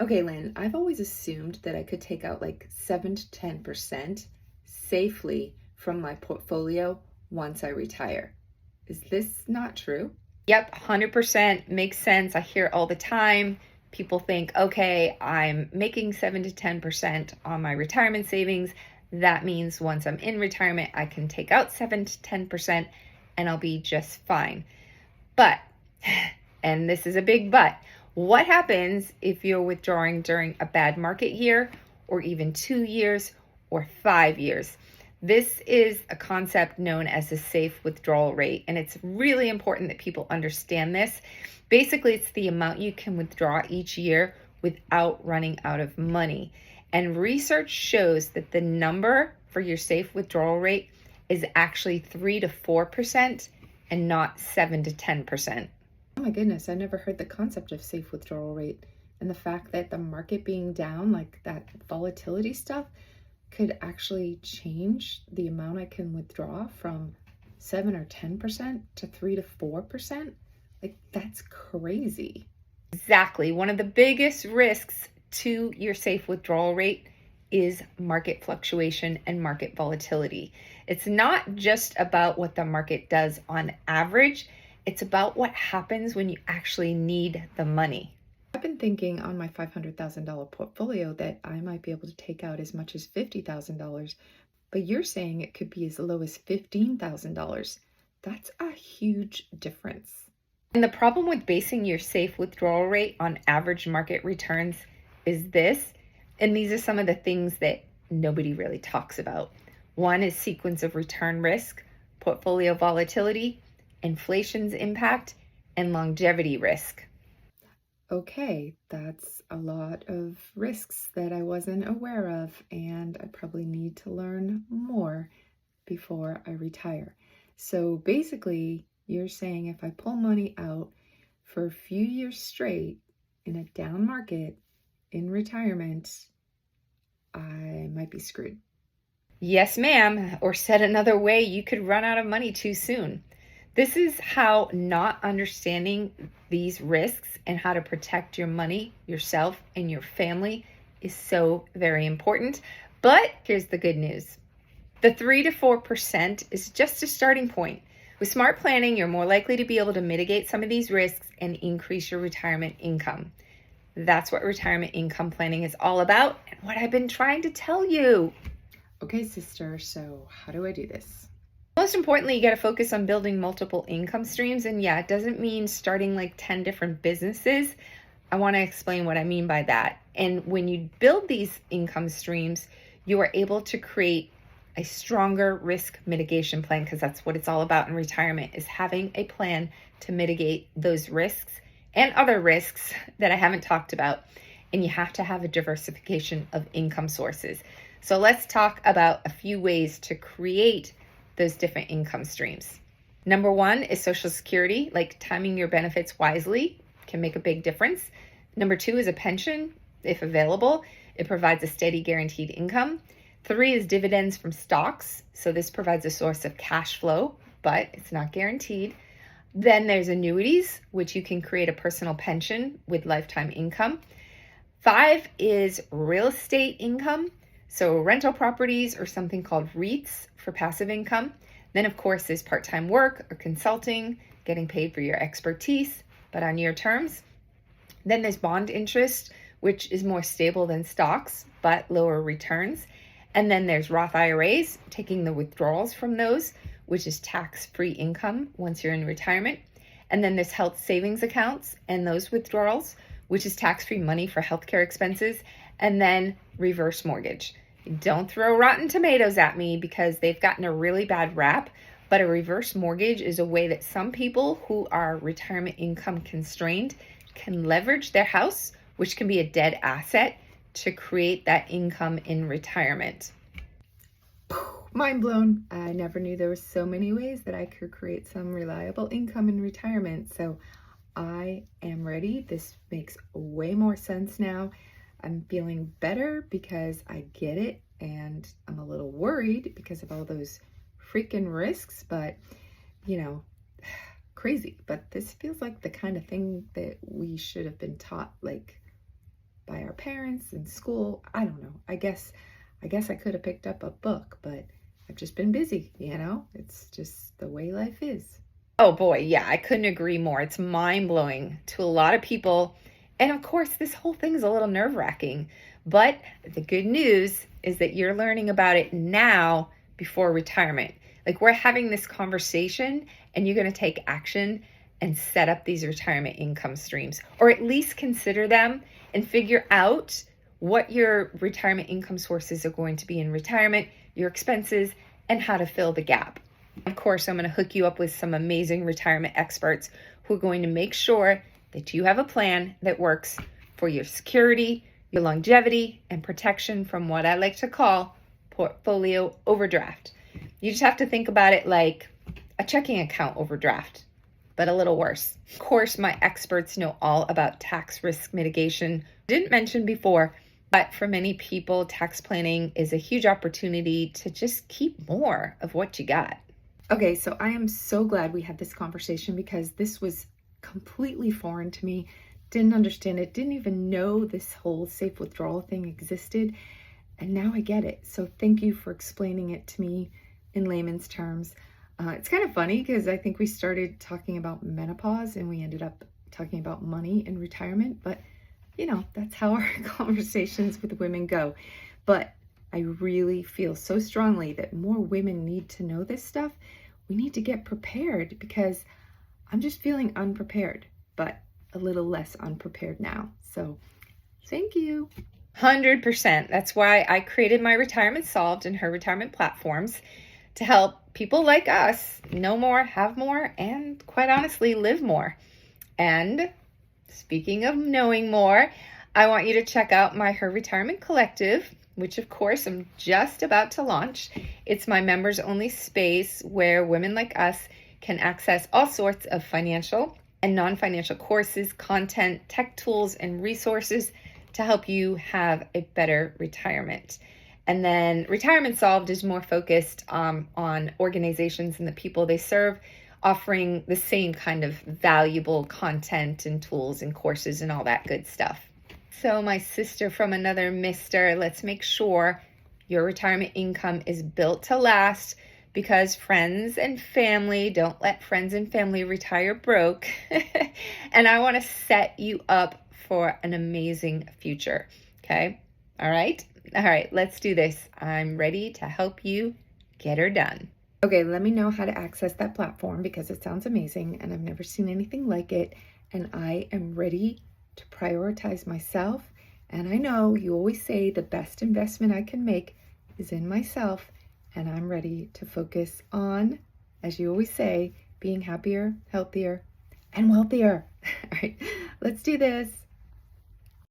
Okay, Lynn, I've always assumed that I could take out like 7 to 10% safely from my portfolio once I retire. Is this not true? Yep, 100% makes sense. I hear it all the time. People think, okay, I'm making 7 to 10% on my retirement savings. That means once I'm in retirement, I can take out 7 to 10% and I'll be just fine. But, and this is a big but, what happens if you're withdrawing during a bad market year, or even 2 years, or 5 years? This is a concept known as the safe withdrawal rate, and it's really important that people understand this. Basically, it's the amount you can withdraw each year without running out of money. And research shows that the number for your safe withdrawal rate is actually 3 to 4% and not 7 to 10%. Oh my goodness, I never heard the concept of safe withdrawal rate. And the fact that the market being down, like that volatility stuff, could actually change the amount I can withdraw from 7 or 10% to 3 to 4%. Like, that's crazy. Exactly. One of the biggest risks to your safe withdrawal rate is market fluctuation and market volatility. It's not just about what the market does on average, it's about what happens when you actually need the money. I've been thinking on my $500,000 portfolio that I might be able to take out as much as $50,000, but you're saying it could be as low as $15,000. That's a huge difference. And the problem with basing your safe withdrawal rate on average market returns is this, and these are some of the things that nobody really talks about. One is sequence of return risk, portfolio volatility, inflation's impact, and longevity risk. Okay, that's a lot of risks that I wasn't aware of, and I probably need to learn more before I retire. So basically, you're saying if I pull money out for a few years straight in a down market in retirement, I might be screwed. Yes, ma'am. Or said another way, you could run out of money too soon. This is how not understanding these risks and how to protect your money, yourself, and your family is so very important. But here's the good news. The 3 to 4% is just a starting point. With smart planning, you're more likely to be able to mitigate some of these risks and increase your retirement income. That's what retirement income planning is all about and what I've been trying to tell you. Okay, sister, so how do I do this? Most importantly, you got to focus on building multiple income streams. And yeah, it doesn't mean starting like 10 different businesses. I want to explain what I mean by that. And when you build these income streams, you are able to create a stronger risk mitigation plan, because that's what it's all about in retirement, is having a plan to mitigate those risks and other risks that I haven't talked about. And you have to have a diversification of income sources. So let's talk about a few ways to create those different income streams. Number one is Social Security, like timing your benefits wisely can make a big difference. Number two is a pension, if available. It provides a steady guaranteed income. 3 is dividends from stocks. So this provides a source of cash flow, but it's not guaranteed. Then there's annuities, which you can create a personal pension with lifetime income. 5 is real estate income. So rental properties or something called REITs for passive income. Then of course there's part-time work or consulting, getting paid for your expertise, but on your terms. Then there's bond interest, which is more stable than stocks, but lower returns. And then there's Roth IRAs, taking the withdrawals from those, which is tax-free income once you're in retirement. And then there's health savings accounts and those withdrawals, which is tax-free money for healthcare expenses. And then reverse mortgage. Don't throw rotten tomatoes at me because they've gotten a really bad rap, but a reverse mortgage is a way that some people who are retirement income constrained can leverage their house, which can be a dead asset, to create that income in retirement. Mind blown. I never knew there were so many ways that I could create some reliable income in retirement. So I am ready. This makes way more sense now. I'm feeling better because I get it, and I'm a little worried because of all those freaking risks, but crazy. But this feels like the kind of thing that we should have been taught like by our parents in school. I don't know. I guess I could have picked up a book, but I've just been busy, It's just the way life is. Oh boy, yeah, I couldn't agree more. It's mind-blowing to a lot of people. And of course, this whole thing is a little nerve-wracking. But the good news is that you're learning about it now before retirement. Like we're having this conversation and you're going to take action and set up these retirement income streams, or at least consider them and figure out what your retirement income sources are going to be in retirement, your expenses, and how to fill the gap. Of course, I'm going to hook you up with some amazing retirement experts who are going to make sure that you have a plan that works for your security, your longevity, and protection from what I like to call portfolio overdraft. You just have to think about it like a checking account overdraft, but a little worse. Of course, my experts know all about tax risk mitigation. Didn't mention before, but for many people, tax planning is a huge opportunity to just keep more of what you got. Okay, so I am so glad we had this conversation because this was completely foreign to me. Didn't understand it, didn't even know this whole safe withdrawal thing existed. And now I get it. So thank you for explaining it to me in layman's terms. It's kind of funny because I think we started talking about menopause and we ended up talking about money and retirement. But, that's how our conversations with women go. But I really feel so strongly that more women need to know this stuff. We need to get prepared because I'm just feeling unprepared, but a little less unprepared now. So thank you. 100%. That's why I created my Retirement Solved and her retirement platforms to help people like us know more, have more, and quite honestly, live more. And speaking of knowing more, I want you to check out my Her Retirement Collective, which of course I'm just about to launch. It's my members only space where women like us can access all sorts of financial and non-financial courses, content, tech tools, and resources to help you have a better retirement. And then Retirement Solved is more focused on organizations and the people they serve, offering the same kind of valuable content and tools and courses and all that good stuff. So my sister from another mister, let's make sure your retirement income is built to last, because friends and family, don't let friends and family retire broke. And I want to set you up for an amazing future. Okay? All right, let's do this. I'm ready to help you get her done. Okay, let me know how to access that platform because it sounds amazing and I've never seen anything like it. And I am ready to prioritize myself. And I know you always say the best investment I can make is in myself. And I'm ready to focus on, as you always say, being happier, healthier, and wealthier. All right, let's do this.